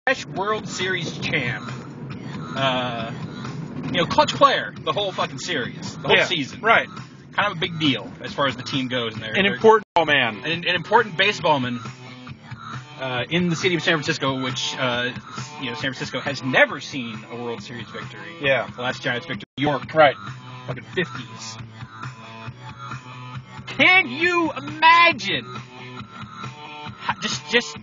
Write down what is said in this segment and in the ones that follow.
fresh World Series champ. Clutch player the whole fucking series, the whole season. Right. Kind of a big deal as far as the team goes. And An important man. An important baseballman in the city of San Francisco, which, San Francisco has never seen a World Series victory. Yeah. The last Giants victory, New York. Right. Fucking 50s. Can you imagine? Just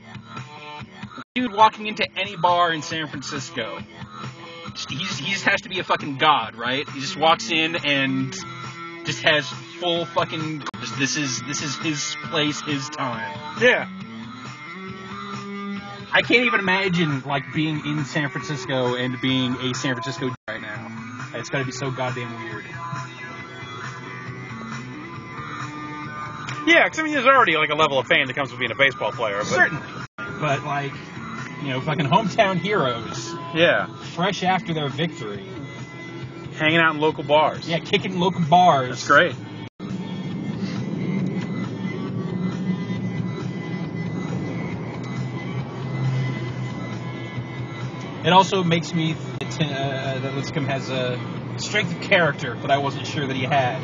dude walking into any bar in San Francisco. He just has to be a fucking god, right? He just walks in and just has full fucking. This is his place, his time. Yeah. I can't even imagine being in San Francisco and being a San Francisco right now. It's got to be so goddamn weird. Yeah, because there's already a level of fame that comes with being a baseball player. But... Certainly. But fucking hometown heroes. Yeah. Fresh after their victory. Hanging out in local bars. Yeah, kicking local bars. That's great. It also makes me that Lincecum has a strength of character that I wasn't sure that he had.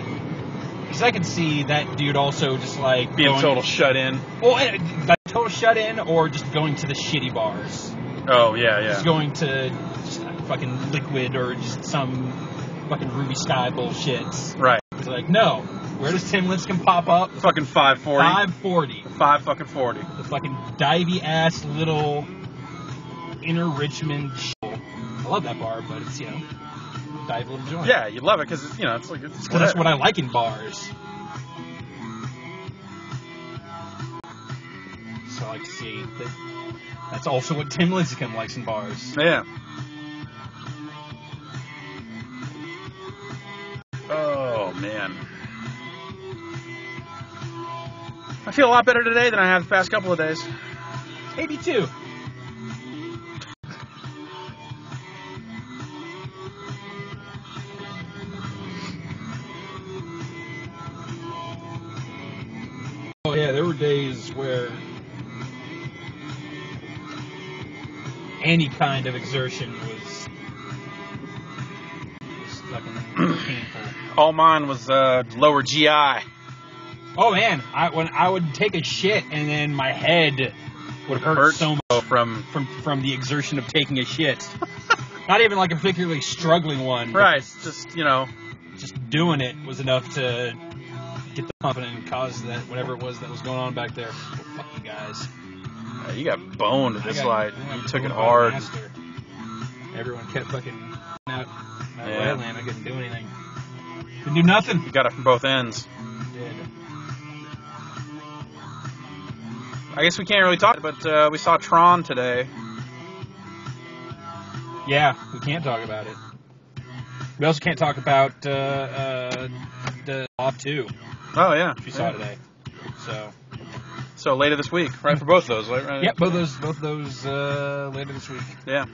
Because I could see that dude also just being total shut in. Well, total shut in, or just going to the shitty bars. Oh, yeah. Just going to just fucking Liquid or just some fucking Ruby Sky bullshit. Right. It's no. Where does Tim Lincecum pop up? Fucking 540. 540. 540. The fucking divey ass little inner Richmond shit. I love that bar, but it's, dive little joint. Yeah, you love it because, it's that's what I like in bars. So I like to see that that's also what Tim Lincecum likes in bars. Yeah. Oh, man. I feel a lot better today than I have the past couple of days. 82. Oh, yeah, there were days where any kind of exertion was fucking painful. All mine was lower GI. Oh man, when I would take a shit and then my head would hurt so much from the exertion of taking a shit. Not even a particularly struggling one. Right, just doing it was enough to get the pumping and cause that whatever it was that was going on back there. Well, fuck you guys. You got boned at this light. You took it hard. Everyone kept fucking out land. I couldn't do anything. Couldn't do nothing. You got it from both ends. Did. I guess we can't really talk, but we saw Tron today. Yeah, we can't talk about it. We also can't talk about the Off 2. Oh, yeah. Which we saw today. So later this week, right? For both of those, right? Yeah, both those later this week. Yeah.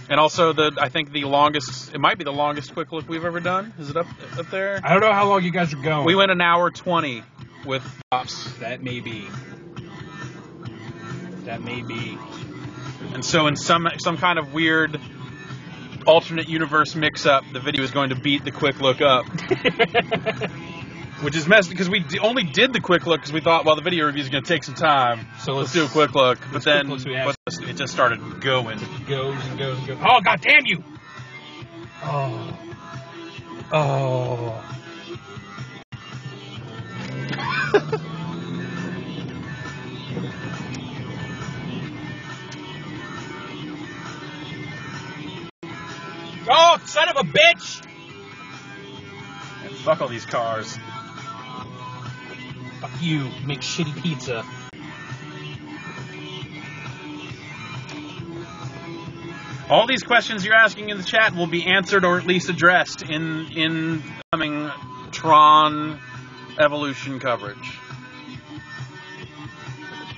And also I think it might be the longest quick look we've ever done. Is it up there? I don't know how long you guys are going. We went an hour 20 with Pops. That may be. And so in some kind of weird alternate universe mix-up, the video is going to beat the quick look up. Which is messed because we only did the quick look because we thought, well, the video review is going to take some time. So let's do a quick look. But then it just started going. It goes and goes and goes. Oh, God damn you! Oh. Oh, son of a bitch! And fuck all these cars. Fuck you, make shitty pizza. All these questions you're asking in the chat will be answered or at least addressed in coming Tron Evolution coverage.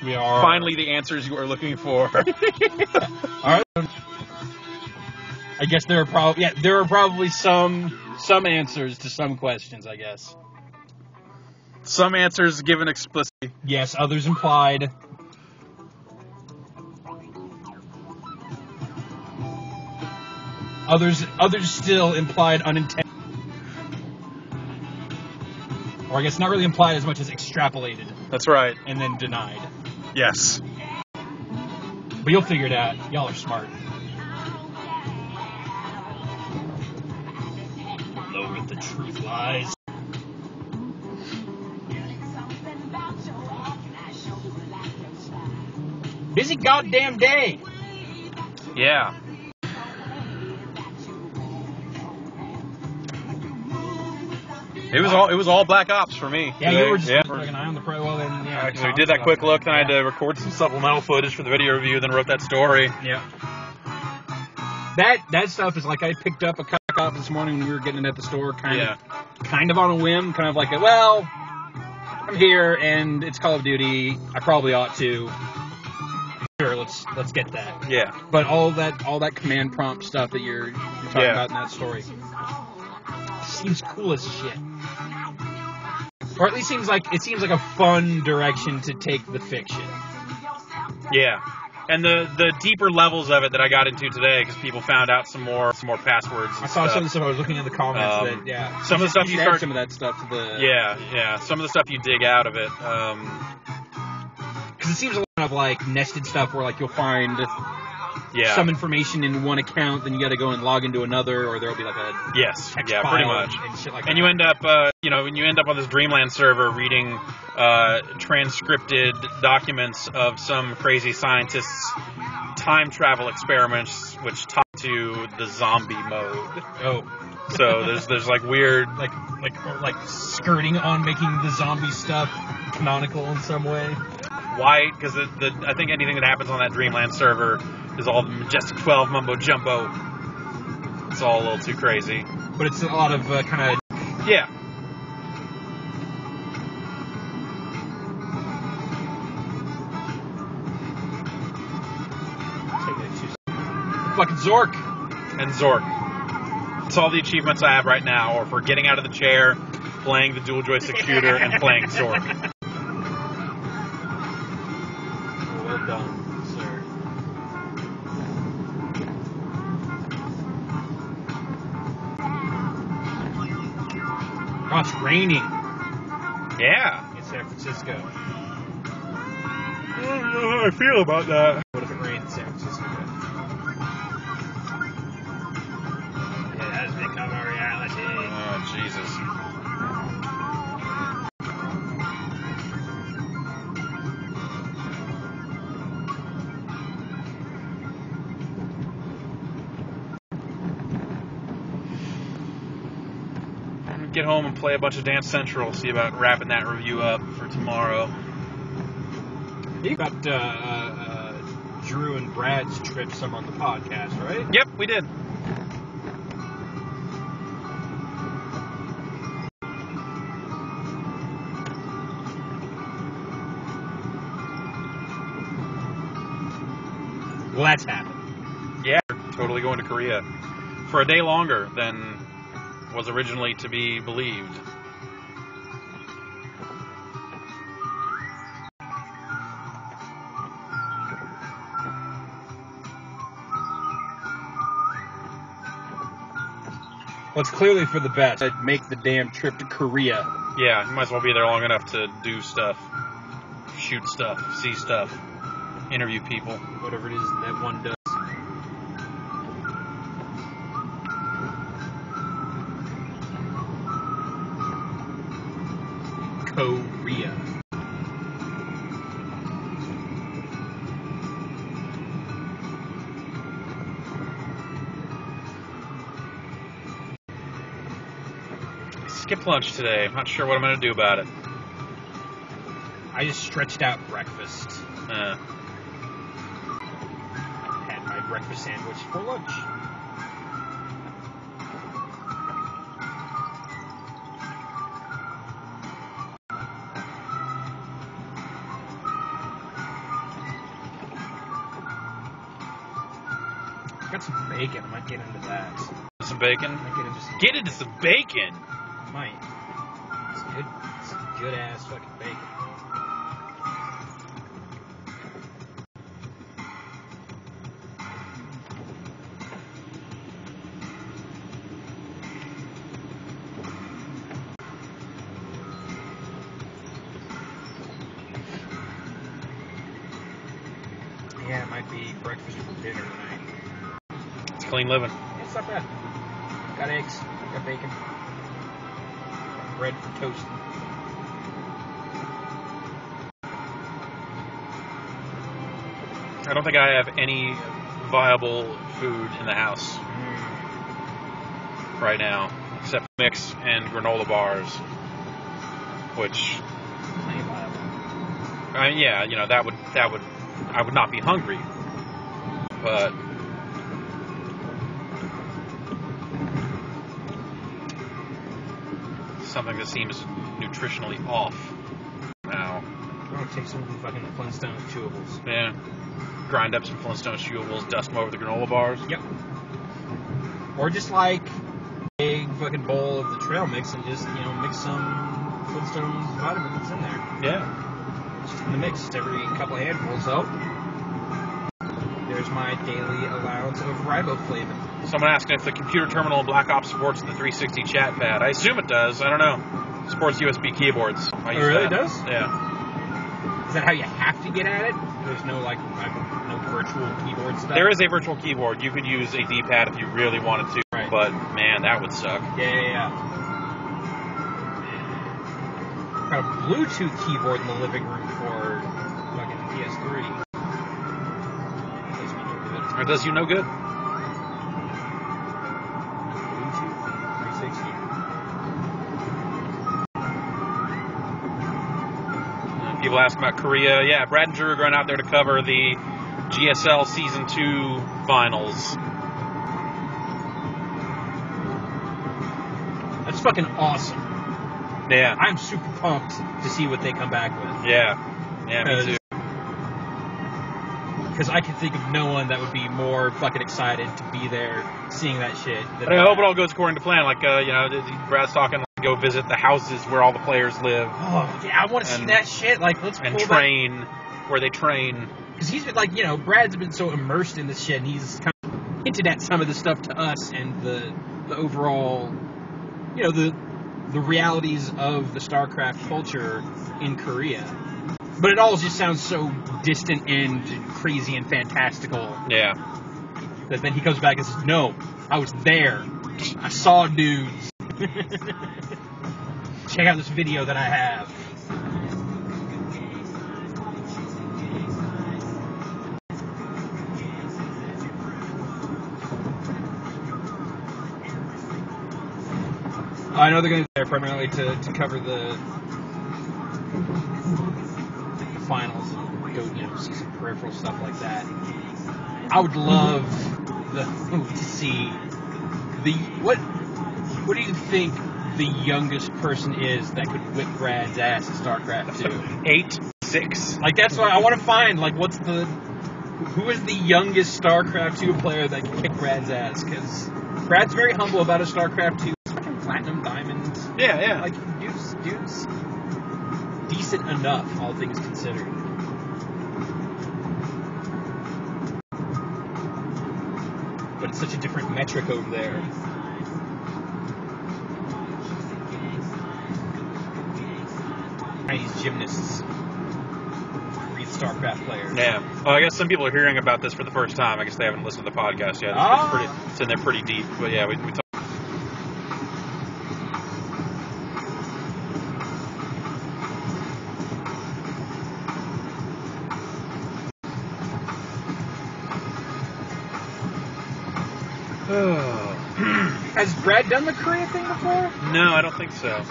We are finally the answers you are looking for. All right. I guess there are probably some answers to some questions, I guess. Some answers given explicitly. Yes, others implied. Others still implied unintended. Or I guess not really implied as much as extrapolated. That's right. And then denied. Yes. But you'll figure it out. Y'all are smart. Know where the truth lies. Busy goddamn day. Yeah. It was all Black Ops for me. Yeah, today. you were just like an eye on the pro. Well, then yeah. So we did that quick look, then I had to record some supplemental footage for the video review, then wrote that story. Yeah. That stuff is like I picked up a copy off this morning when we were getting it at the store, kind of on a whim, kind of like I'm here and it's Call of Duty. I probably ought to. Sure, let's get that. Yeah. But all that command prompt stuff that you're talking about in that story seems cool as shit. Or at least seems like a fun direction to take the fiction. Yeah. And the deeper levels of it that I got into today, because people found out some more passwords. I saw some of the stuff. I was looking in the comments. Some of the stuff you start. Some of that stuff to the. Yeah. Some of the stuff you dig out of it. Because it seems a lot of like nested stuff where like you'll find some information in one account, then you got to go and log into another, or there'll be like a text file pretty much, and shit like that. And you end up, when you end up on this Dreamland server reading transcripted documents of some crazy scientist's time travel experiments, which talk to the zombie mode. Oh, so there's like weird, like skirting on making the zombie stuff canonical in some way. Why? Because I think anything that happens on that Dreamland server is all the Majestic 12 mumbo jumbo. It's all a little too crazy. But it's a lot of kind of... Yeah. Fucking Zork. And Zork. It's all the achievements I have right now, or for getting out of the chair, playing the dual joystick shooter, and playing Zork. Well done, sir. Oh, it's raining. Yeah. In San Francisco. I don't know how I feel about that. What if it rained in San Francisco? It has become a reality. Oh, Jesus. Get home and play a bunch of Dance Central, see about wrapping that review up for tomorrow. You got Drew and Brad's trip some on the podcast, right? Yep, we did. Well, that's happened. Yeah, totally going to Korea for a day longer than was originally to be believed. Well, it's clearly for the best. I'd make the damn trip to Korea. Yeah, you might as well be there long enough to do stuff, shoot stuff, see stuff, interview people. Whatever it is that one does. Korea. I skipped lunch today. I'm not sure what I'm going to do about it. I just stretched out breakfast. Had my breakfast sandwich for lunch. Got some bacon. I might get into that. Some bacon? Get into some bacon! Might. Some good ass fucking bacon. Yeah, it might be breakfast for dinner tonight. It's clean living. It's not bad. Got eggs, got bacon, bread for toast. I don't think I have any viable food in the house right now, except mix and granola bars, which, I mean, yeah, that would, I would not be hungry, but something that seems nutritionally off now. I'm gonna take some of the fucking Flintstones chewables. Yeah. Grind up some Flintstones chewables, dust them over the granola bars. Yep. Or just like a big fucking bowl of the trail mix and just, mix some Flintstones vitamins in there. Yeah. It's just in the mix, just every couple of handfuls. So, there's my daily allowance of riboflavin. Someone asking if the computer terminal in Black Ops supports the 360 chat pad. I assume it does. I don't know. It supports USB keyboards. Oh, it really does? Yeah. Is that how you have to get at it? There's no no virtual keyboard stuff? There is a virtual keyboard. You could use a D-pad if you really wanted to, right. But man, that would suck. Yeah. Got a Bluetooth keyboard in the living room for fucking PS3. It does you no good. Bluetooth 360. People ask about Korea. Yeah, Brad and Drew are going out there to cover the GSL Season 2 finals. That's fucking awesome. Yeah. I'm super pumped to see what they come back with. Yeah, me too. Because I can think of no one that would be more fucking excited to be there seeing that shit. But I hope it all goes according to plan. Like, Brad's talking, go visit the houses where all the players live. Oh, yeah, I want to see that shit. Like, let's pull train where they train. Because he's been, Brad's been so immersed in this shit, and he's kind of hinted at some of the stuff to us and the overall, the realities of the StarCraft culture in Korea. But it all just sounds so distant and crazy and fantastical. Yeah. That then he comes back and says, no, I was there. I saw dudes. Check out this video that I have. I know they're going to be there primarily to cover the finals and go, see some peripheral stuff like that. I would love to see what do you think the youngest person is that could whip Brad's ass in StarCraft 2? 8, 6. Like, that's what I want to find. Like, who is the youngest StarCraft 2 player that can kick Brad's ass? Because Brad's very humble about his StarCraft 2. Fucking platinum, diamonds. Yeah. Like, dude's decent enough, all things considered. But it's such a different metric over there. Chinese gymnasts read StarCraft players. Yeah. Well, I guess some people are hearing about this for the first time. I guess they haven't listened to the podcast yet. It's in there pretty deep. But yeah, we talked. Has Brad done the Korea thing before? No, I don't think so.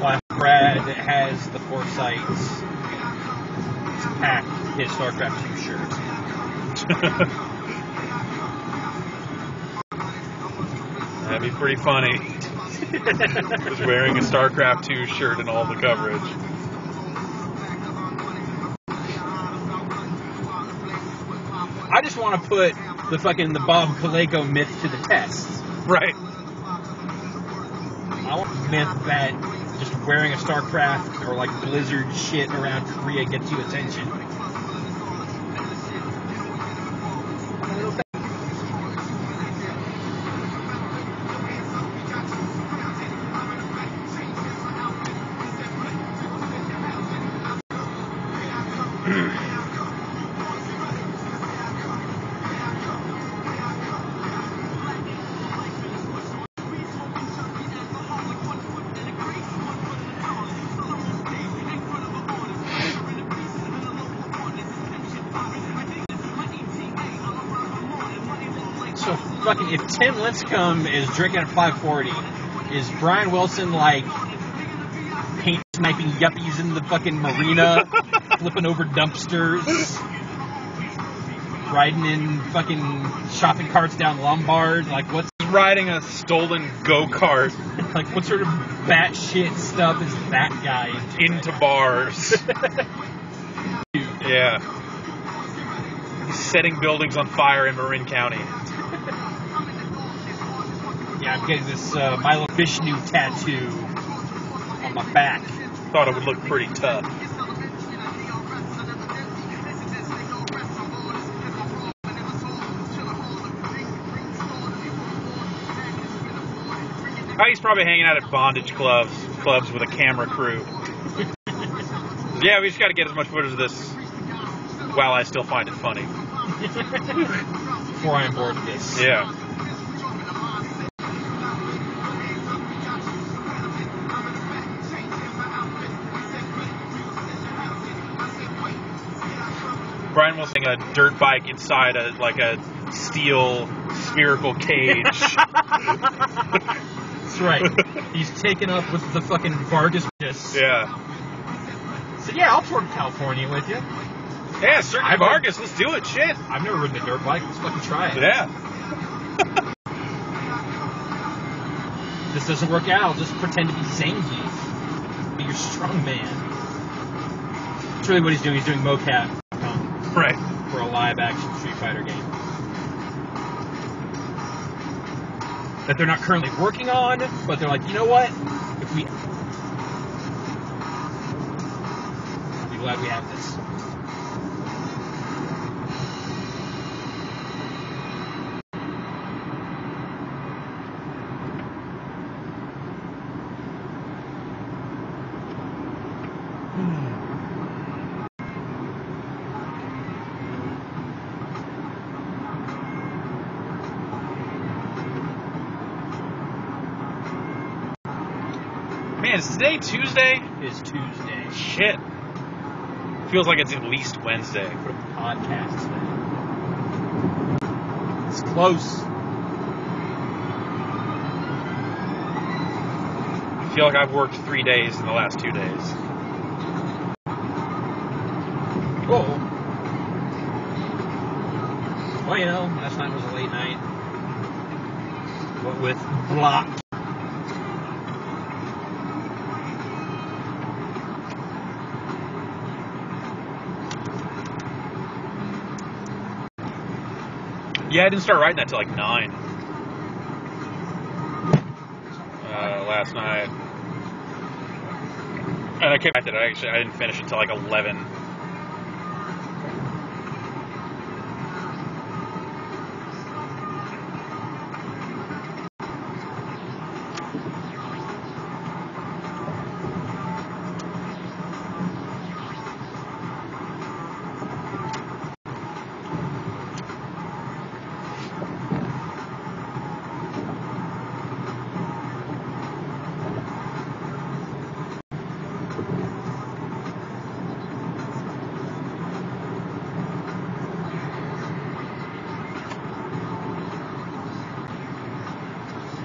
Well, Brad has the foresight to pack his StarCraft 2 shirt. That'd be pretty funny. Just wearing a StarCraft 2 shirt in all the coverage. I just want to put the Bob Kaleko myth to the test. Right. I want a myth that just wearing a StarCraft or like Blizzard shit around Korea gets you attention. So fucking, if Tim Lincecum is drinking at 540, is Brian Wilson like paint sniping yuppies in the fucking marina, flipping over dumpsters, riding in fucking shopping carts down Lombard? Like, what's riding a stolen go-kart? Like, what sort of batshit stuff is that guy into bars? Yeah. He's setting buildings on fire in Marin County. Yeah, I'm getting this Milo Vishnu tattoo on my back. Thought it would look pretty tough. He's probably hanging out at bondage clubs with a camera crew. Yeah, we just got to get as much footage of this while I still find it funny. Before I am bored of this. Yeah. Brian will sing a dirt bike inside a steel spherical cage. That's right. He's taken up with the fucking Vargas. Yeah. So yeah, I'll tour California with you. Yeah, certainly Vargas. Let's do it. Shit. I've never ridden a dirt bike. Let's fucking try it. Yeah. If this doesn't work out, I'll just pretend to be Zangief. Be your strong man. That's really what he's doing. He's doing mocap. Right. For a live-action Street Fighter game. That they're not currently working on, but they're like, you know what? If we... I'll be glad we have this. Man, is today Tuesday? It is Tuesday. Shit. Feels like it's at least Wednesday. For the podcast today. It's close. I feel like I've worked 3 days in the last 2 days. Whoa. Well, you know, last night was a late night. What with Block. Yeah, I didn't start writing that till like 9. Last night. And I kept at it. I didn't finish until like 11.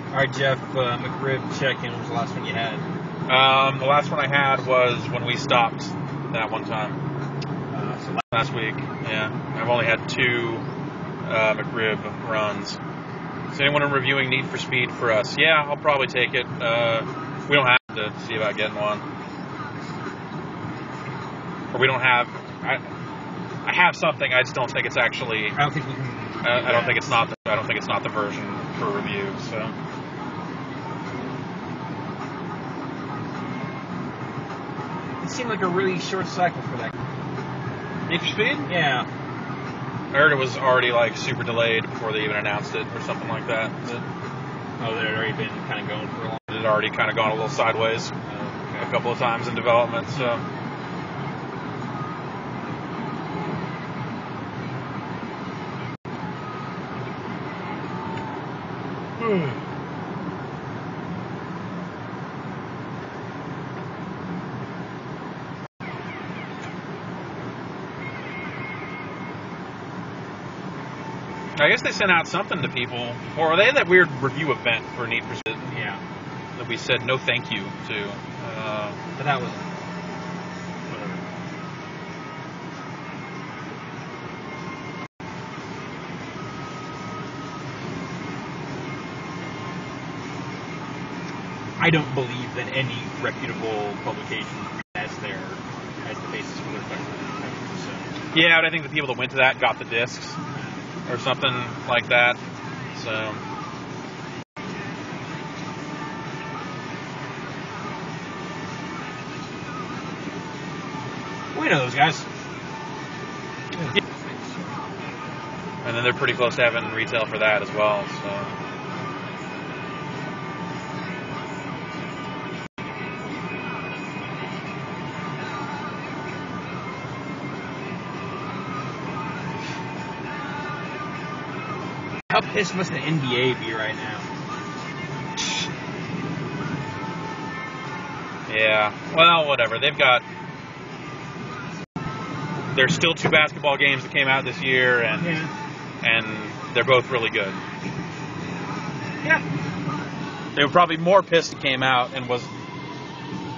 All right, Jeff, McRib check-in. What was the last one you had? The last one I had was when we stopped that one time. So last week, yeah. I've only had 2 McRib runs. Is anyone reviewing Need for Speed for us? Yeah, I'll probably take it. We don't have to see about getting one. Or we don't have... I have something, I just don't think it's actually... I don't think we can... I don't think it's not the version for review, so... It seemed like a really short cycle for that. Need for Speed? Yeah. I heard it was already like super delayed before they even announced it or something like that. Oh, that had already been kind of going for a long It had already kind of gone a little sideways a couple of times in development, so. I guess they sent out something to people, or they had that weird review event for Need for Speed. Yeah. That we said no thank you to. But that was... I don't believe that any reputable publication has the basis for their fucking. So. Yeah, but I think the people that went to that got the discs or something like that. So. We know those guys. Yeah. And then they're pretty close to having retail for that as well. So. How pissed must the NBA be right now? Yeah. Well, whatever. There's still 2 basketball games that came out this year, and they're both really good. Yeah. They were probably more pissed it came out and was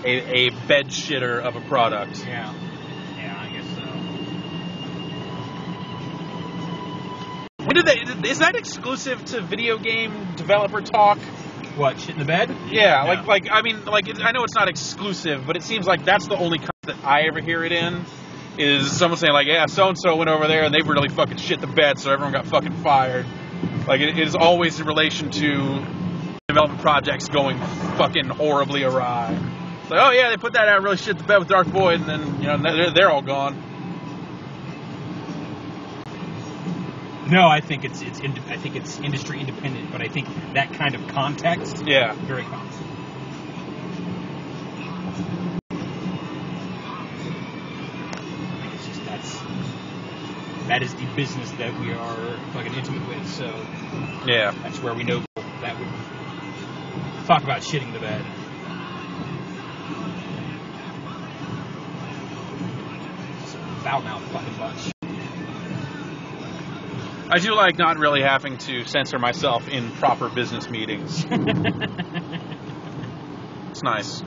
a bed shitter of a product. Yeah. Yeah, I guess so. When did they? Is that exclusive to video game developer talk? What, shit in the bed? Yeah, No. I know it's not exclusive, but it seems like that's the only kind that I ever hear it in. Is someone saying like, yeah, so and so went over there and they really fucking shit the bed, so everyone got fucking fired. Like it is always in relation to development projects going fucking horribly awry. It's like, oh yeah, they put that out, really shit the bed with Dark Void, and then they're all gone. No, I think it's industry independent, but I think that kind of context, Yeah, very common. It's just that is the business that we are fucking intimate with. So yeah. that's where we know that would talk about shitting the bed. Foul-mouthed fucking bunch. I do like not really having to censor myself in proper business meetings. It's nice.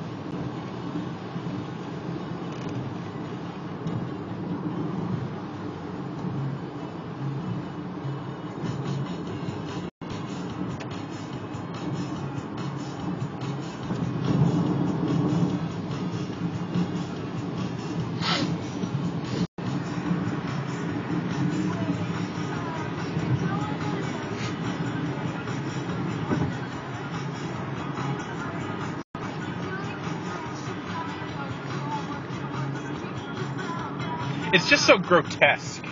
It's just so grotesque.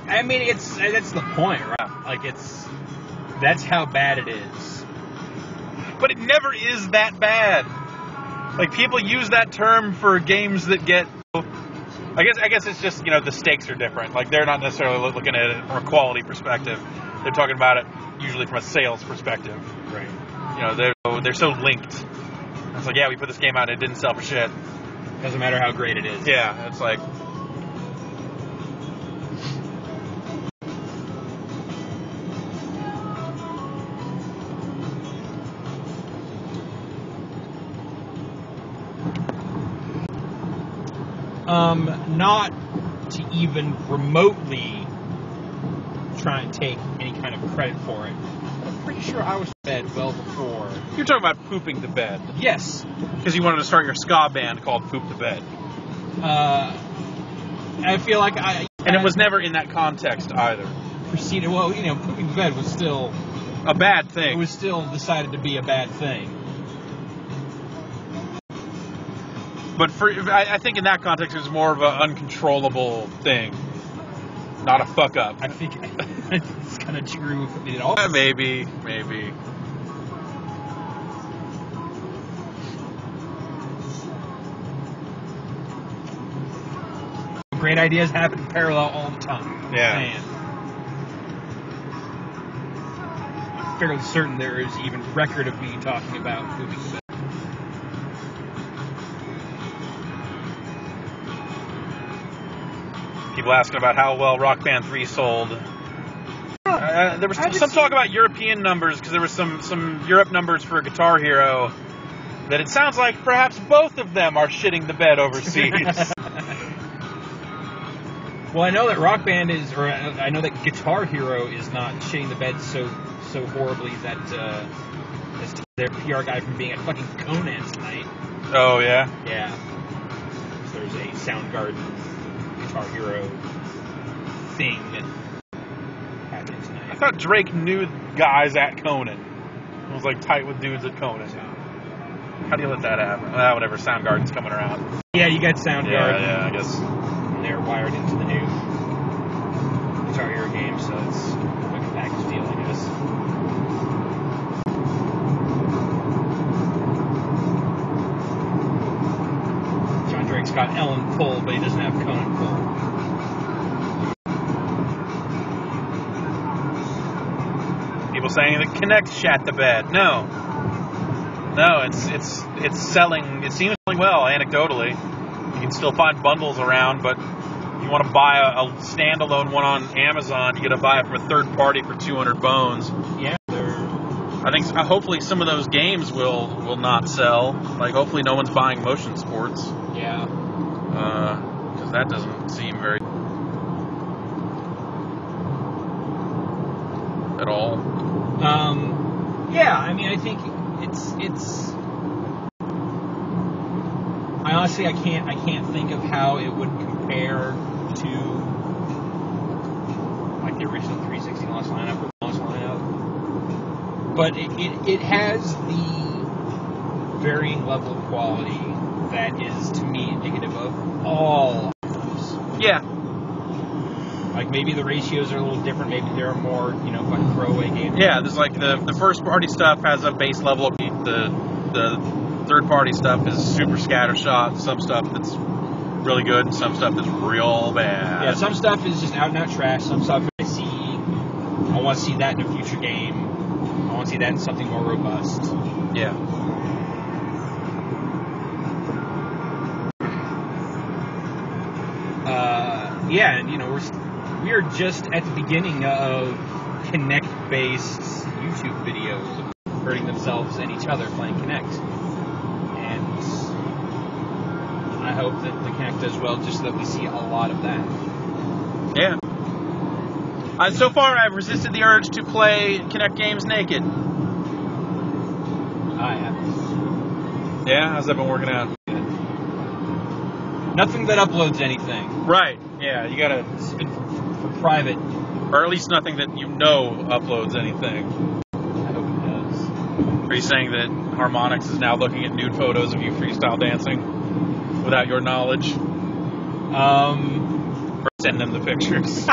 I mean, that's the point, right? Like that's how bad it is. But it never is that bad. Like people use that term for games that get. I guess it's just the stakes are different. Like they're not necessarily looking at it from a quality perspective. They're talking about it usually from a sales perspective. Right. They're so linked. It's like, yeah, we put this game out and it didn't sell for shit. Doesn't matter how great it is. Yeah, it's like. Not to even remotely try and take any kind of credit for it. I'm pretty sure I was in bed well before. You're talking about pooping the bed. Yes. Because you wanted to start your ska band called Poop the Bed. I feel like And it was never in that context either. Proceeded. Well, pooping the bed was still a bad thing. It was still decided to be a bad thing. But I think in that context, it was more of an uncontrollable thing, not a fuck up. I think it's kind of true. It all Maybe. Great ideas happen parallel all the time. Yeah. Man. I'm fairly certain there is even record of me talking about moving to bed. People asking about how well Rock Band 3 sold. There was some talk about European numbers, because there was some Europe numbers for Guitar Hero that it sounds like perhaps both of them are shitting the bed overseas. Well, I know that Rock Band is, or I know that Guitar Hero is not shitting the bed so horribly that as their PR guy from being at fucking Conan tonight. Oh, yeah? Yeah. So there's a Soundgarden Guitar Hero thing happening tonight. I thought Drake knew guys at Conan. It was like tight with dudes at Conan. How do you let that happen? Whatever, Soundgarden's coming around. Yeah, you got Soundgarden. Yeah, I guess. They're wired into the new Guitar Hero game, so it's like a package deal, I guess. John Drake's got Ellen Pull, but he doesn't have Conan Pull. People saying that Kinect shat the bed. No, it's selling. It seems selling well, anecdotally. You can still find bundles around, but if you want to buy a standalone one on Amazon, you got to buy it from a third party for 200 bones. Yeah, I think hopefully some of those games will not sell. Like hopefully no one's buying Motion Sports. Yeah. Because that doesn't seem very at all. Yeah, I mean, I think it's. I honestly, I can't think of how it would compare to like the original 360 launch lineup or launch lineup, but it has the varying level of quality that is to me indicative of all of those. Yeah. Like maybe the ratios are a little different. Maybe there are more, fucking throwaway games. Yeah, there's like the first party stuff has a base level of the third party stuff is super scattershot. Some stuff that's really good, and some stuff that's real bad. Yeah, some stuff is just out and out trash. Some stuff I want to see that in a future game. I want to see that in something more robust. Yeah. Yeah, and we're just at the beginning of Kinect-based YouTube videos of hurting themselves and each other playing Kinect. And I hope that the Kinect does well, just so that we see a lot of that. Yeah. So far, I've resisted the urge to play Kinect games naked. I have. Yeah? How's that been working out? Nothing that uploads anything. Right. Yeah, you gotta... It's been for private. Or at least nothing that uploads anything. I hope it does. Are you saying that Harmonix is now looking at nude photos of you freestyle dancing without your knowledge? Or send them the pictures?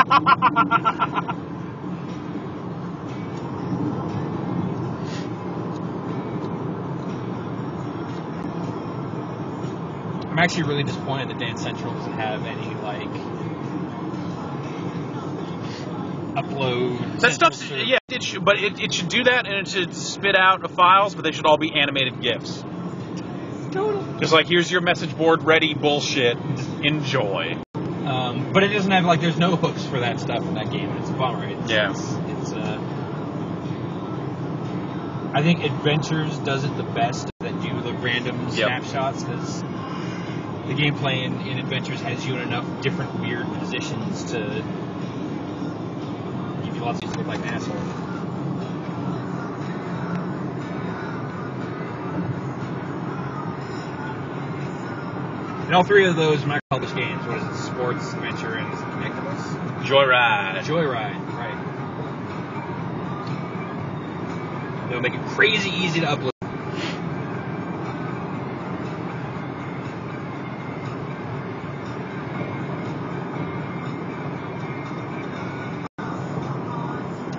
I'm actually really disappointed that Dance Central doesn't have any, upload. That stuff's, yeah, it should, but it should do that, and it should spit out the files, but they should all be animated GIFs. Totally. Just like, here's your message board ready bullshit. Enjoy. But it doesn't have, there's no hooks for that stuff in that game, and it's a bummer. I think Adventures does it the best, that do the random snapshots, because the gameplay in Adventures has you in enough different weird positions to give you lots of to look like an asshole. And all three of those micro-published games, what is it, Sports, Adventure, and Connectables? Joyride, right. They'll make it crazy easy to upload.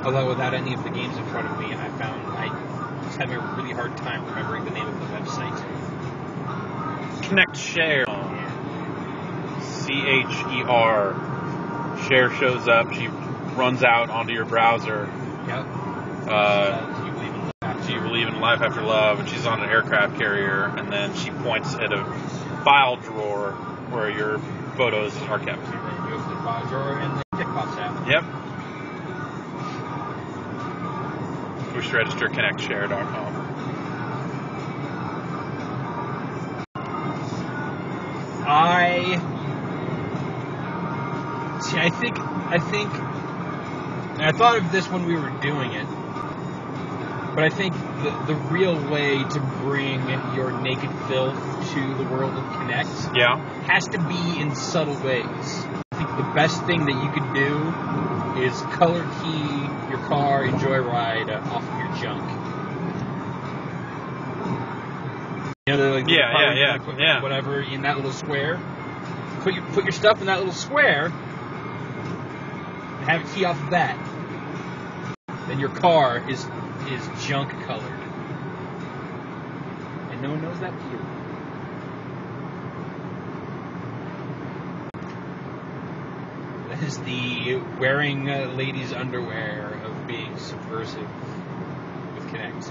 Although without any of the games in front of me, I found I was having a really hard time remembering the name of the website. Connect Share. CHER. Share shows up. She runs out onto your browser. Yep. Do you believe in life after love? And she's on an aircraft carrier, and then she points at a file drawer where your photos are kept. And then you open the file drawer, and the dick pops out. Yep. Push register connectshare.com. I thought of this when we were doing it, but I think the real way to bring your naked filth to the world of Kinect has to be in subtle ways. I think the best thing that you could do is color key your car in Joyride off of your junk. You know, like whatever, in that little square. Put your stuff in that little square and have it key off of that. Then your car is junk colored. And no one knows that but you. That is the wearing ladies' underwear of being subversive with Kinect.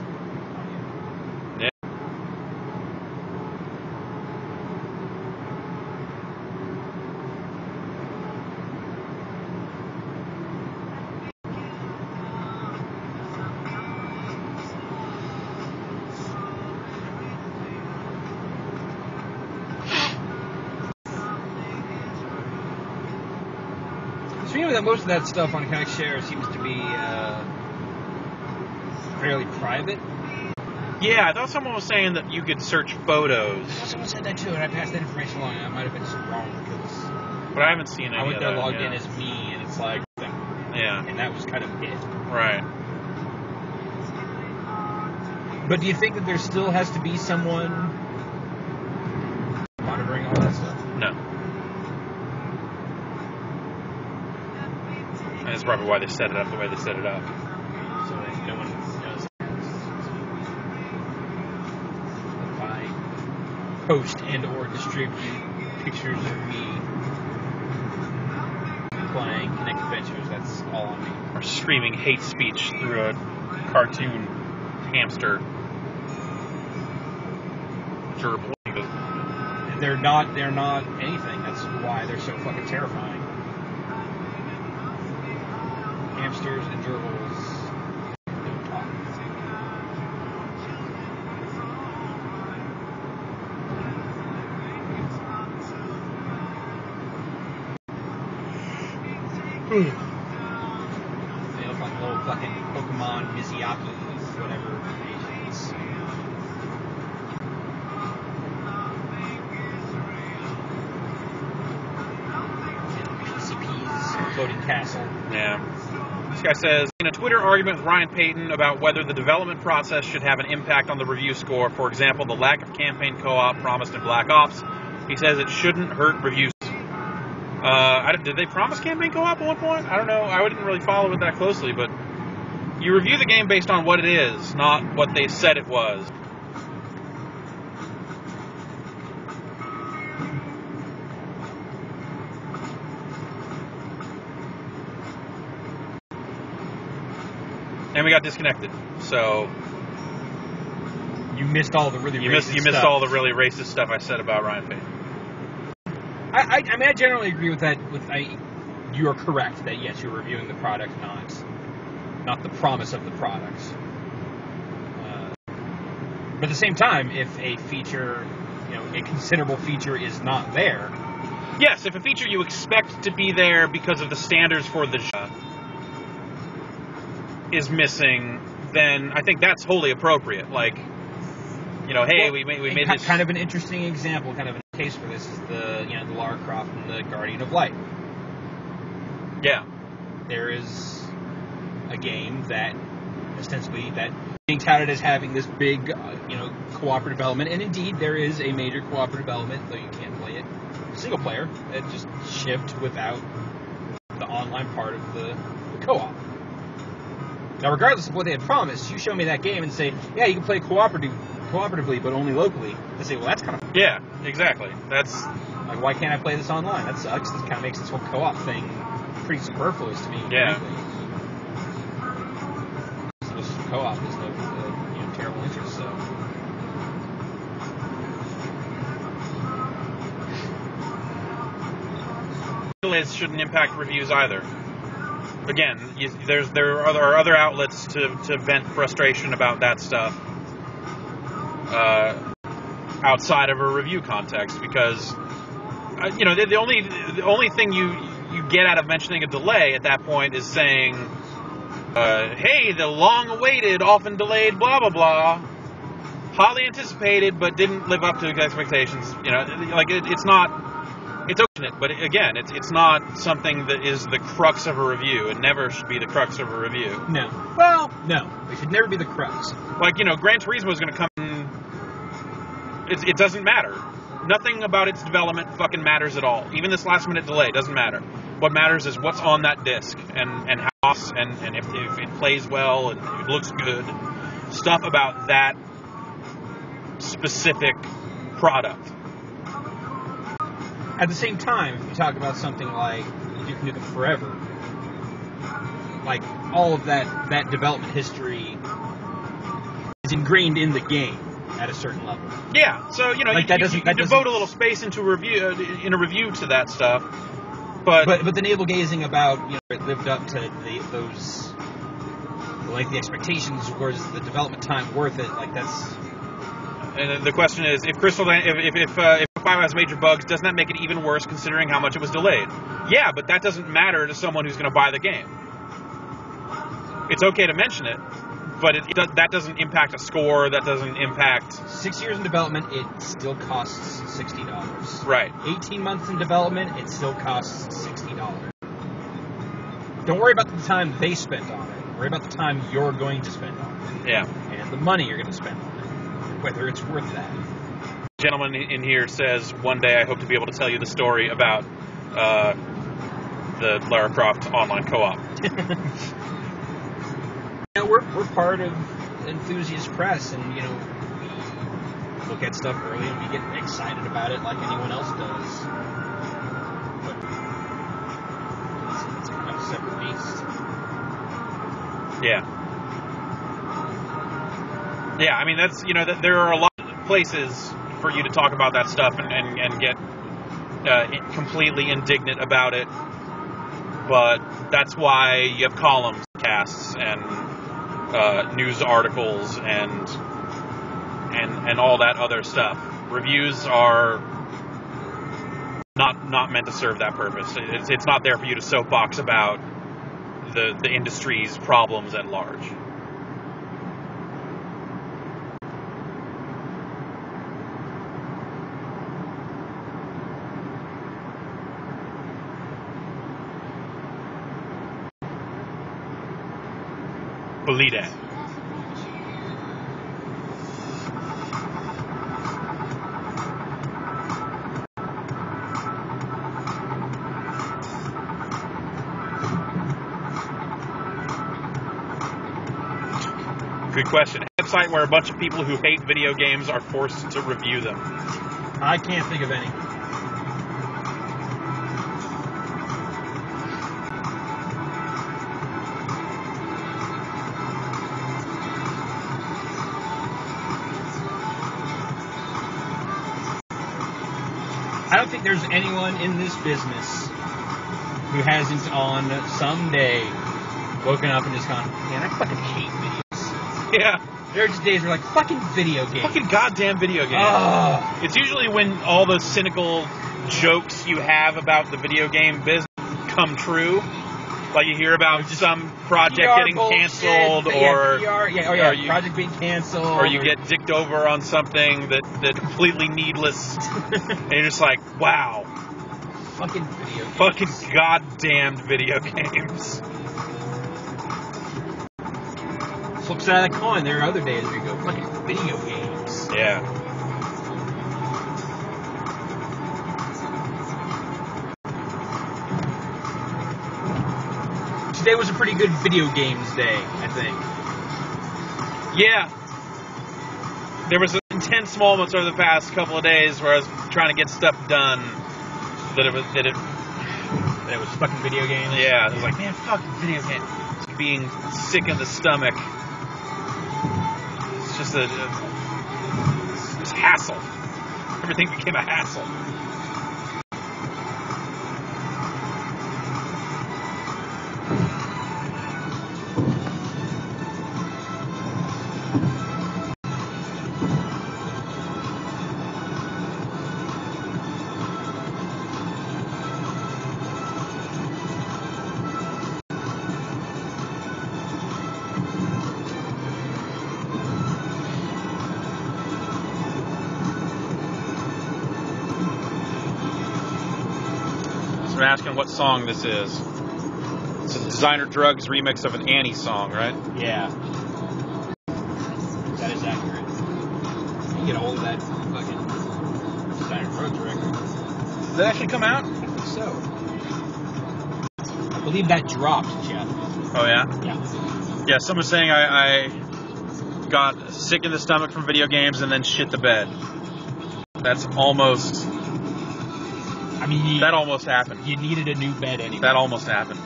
That most of that stuff on Kinect Share seems to be fairly private. Yeah, I thought someone was saying that you could search photos. Someone said that too, and I passed that information along, and I might have been so wrong because. But I haven't seen any. I went of there that, logged in as me, and it's like, and that was kind of it. Right. But do you think that there still has to be someone monitoring all that stuff? No. And that's probably why they set it up the way they set it up. So that no one knows. If I post and or distribute pictures of me playing Kinect Adventures, that's all on me. Or screaming hate speech through a cartoon hamster gerbil. They're not anything. That's why they're so fucking terrifying. Hamsters and gerbils don't talk. They look like little fucking Pokemon Mizuyaki, whatever agents. PCP's floating castle. Yeah. This guy says, in a Twitter argument with Ryan Payton about whether the development process should have an impact on the review score, for example, the lack of campaign co-op promised in Black Ops, he says it shouldn't hurt reviews. Did they promise campaign co-op at one point? I don't know. I didn't really follow it that closely, but you review the game based on what it is, not what they said it was. And we got disconnected, so you missed all the really racist all the really racist stuff I said about Ryan Payton. I mean, I generally agree with that. You are correct that yes, you're reviewing the product, not the promise of the product. But at the same time, if a feature, a considerable feature is not there. Yes, if a feature you expect to be there because of the standards for the is missing, then I think that's wholly appropriate. Like, hey, we made this kind of an interesting example, kind of a case for this is the the Lara Croft and the Guardian of Light. Yeah, there is a game that ostensibly being touted as having this big cooperative element, and indeed there is a major cooperative element, though you can't play it single player. It just shipped without the online part of the co-op. Now, regardless of what they had promised, you show me that game and say, yeah, you can play cooperatively, but only locally. I say, well, that's kind of... Yeah, exactly. That's... Like, why can't I play this online? That sucks. This kind of makes this whole co-op thing pretty superfluous to me. Yeah. So this co-op is of terrible interest, so... Delays shouldn't impact reviews either. Again, there are other outlets to vent frustration about that stuff outside of a review context, because the only thing you get out of mentioning a delay at that point is saying, hey, the long-awaited, often delayed, blah blah blah, highly anticipated but didn't live up to expectations. It's not. It's oceanic, but again, it's not something that is the crux of a review. It never should be the crux of a review. No. Well, no. It should never be the crux. Gran Turismo is going to come in... It doesn't matter. Nothing about its development fucking matters at all. Even this last-minute delay doesn't matter. What matters is what's on that disc, and how, and if it plays well, and if it looks good. Stuff about that specific product. At the same time, if you talk about something like Duke Nukem Forever, like all of that development history is ingrained in the game at a certain level. Yeah, so you devote a little space into in a review to that stuff, but the navel gazing about it lived up to those the expectations, was the development time worth it? Like that's. And the question is, if 5 has major bugs, doesn't that make it even worse considering how much it was delayed? Yeah, but that doesn't matter to someone who's going to buy the game. It's okay to mention it, but that doesn't impact a score, that doesn't impact... 6 years in development, it still costs $60. Right. 18 months in development, it still costs $60. Don't worry about the time they spent on it. Worry about the time you're going to spend on it. Yeah. And the money you're going to spend on it. Whether it's worth that. Gentleman in here says, one day I hope to be able to tell you the story about the Lara Croft online co-op. We're part of Enthusiast Press, and we look at stuff early and we get excited about it like anyone else does. But it's kind of a separate beast. Yeah. Yeah, I mean, that's, there are a lot of places for you to talk about that stuff and get completely indignant about it, but that's why you have columns, casts, and news articles, and all that other stuff. Reviews are not meant to serve that purpose. It's not there for you to soapbox about the industry's problems at large. Believe it. Good question. A website where a bunch of people who hate video games are forced to review them. I can't think of any. I don't think there's anyone in this business who hasn't on some day woken up and just gone, man, I fucking hate videos. Yeah. There are just days where like, fucking video games. Fucking goddamn video games. It's usually when all the cynical jokes you have about the video game business come true. Like you hear about some project getting canceled, or project being canceled, or you get dicked over on something that's completely needless, and you're just like, wow, fucking video games. Fucking goddamned video games. Flip side of the coin, there are other days where you go, fucking video games. Yeah. Tuesday was a pretty good video games day, I think. Yeah. There was intense moments over the past couple of days where I was trying to get stuff done. That it was fucking video games. Yeah, I was like, man, fuck video games. Being sick in the stomach. It's just it's hassle. Everything became a hassle. I'm asking what song this is. It's a Designer Drugs remix of an Annie song, right? Yeah. That is accurate. You get a hold of that fucking Designer Drugs record. Did that actually come out? I think so. I believe that dropped, Jeff. Oh, yeah? Yeah. Yeah, someone's saying I got sick in the stomach from video games and then shit the bed. That's almost... I mean, that almost happened. You needed a new bed anyway. That almost happened.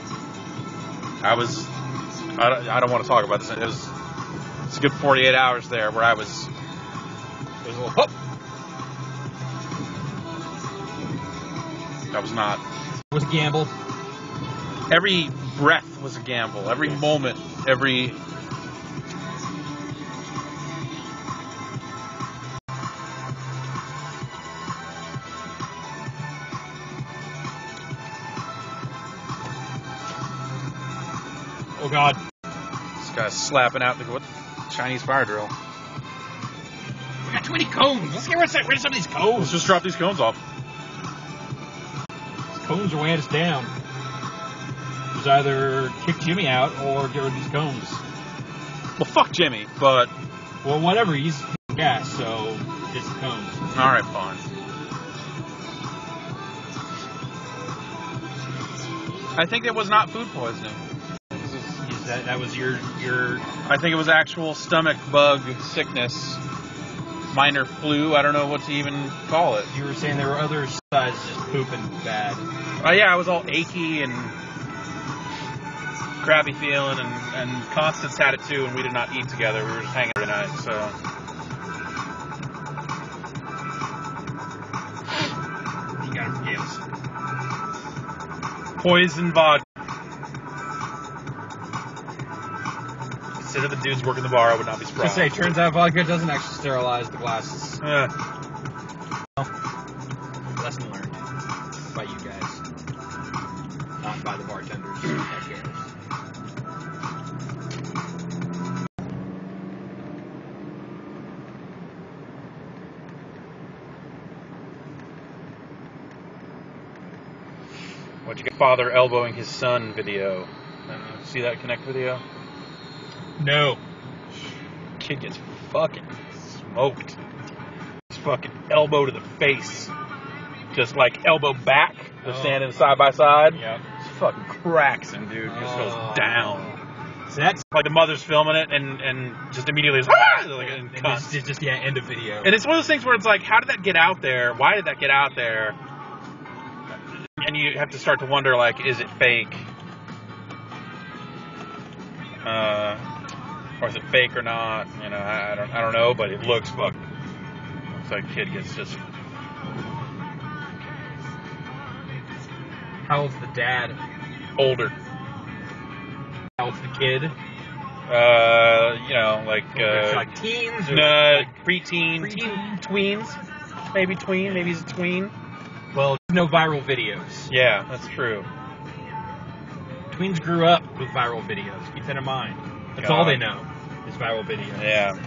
I don't want to talk about this. It's a good 48 hours there where I was... It was a little... Whoop. That was not... It was a gamble. Every breath was a gamble. Every moment, every... Oh, God. This guy's slapping out the Chinese fire drill. We got too many cones. Let's get rid of some of these cones. Let's just drop these cones off. These cones are weighing us down. Just either kick Jimmy out or get rid of these cones. Well, fuck Jimmy, but... Well, whatever. He's gas, so it's the cones. Alright, fine. I think it was not food poisoning. That was your... I think it was actual stomach bug sickness. Minor flu. I don't know what to even call it. You were saying there were other sides just pooping bad. Oh, yeah, I was all achy and crappy feeling, and Constance had it too, and we did not eat together. We were just hanging every night, so... You gotta forgive us. Poison vodka. Instead of the dudes working the bar, I would not be surprised. I say, turns out vodka doesn't actually sterilize the glasses. Well, lesson learned by you guys, not by the bartenders. What'd you get? Father elbowing his son video. See that Connect video? No. Kid gets fucking smoked. Just fucking elbow to the face. Just like elbow back. They're standing side by side. Yep. Just fucking cracks him, dude. Just goes down. So that's like the mother's filming it and just immediately is like, it's just end of video. And it's one of those things where it's like, how did that get out there? Why did that get out there? And you have to start to wonder, like, is it fake? Or is it fake or not? You know, I don't know, but it looks fucking... Looks like a kid gets just... How old's the dad? Older. How old's the kid? You know, like... like teens? Or preteen. Tweens. Maybe tween. Maybe he's a tween. Well, no viral videos. Yeah, that's true. Tweens grew up with viral videos. Keep that in mind. That's all they know is viral videos. Yeah.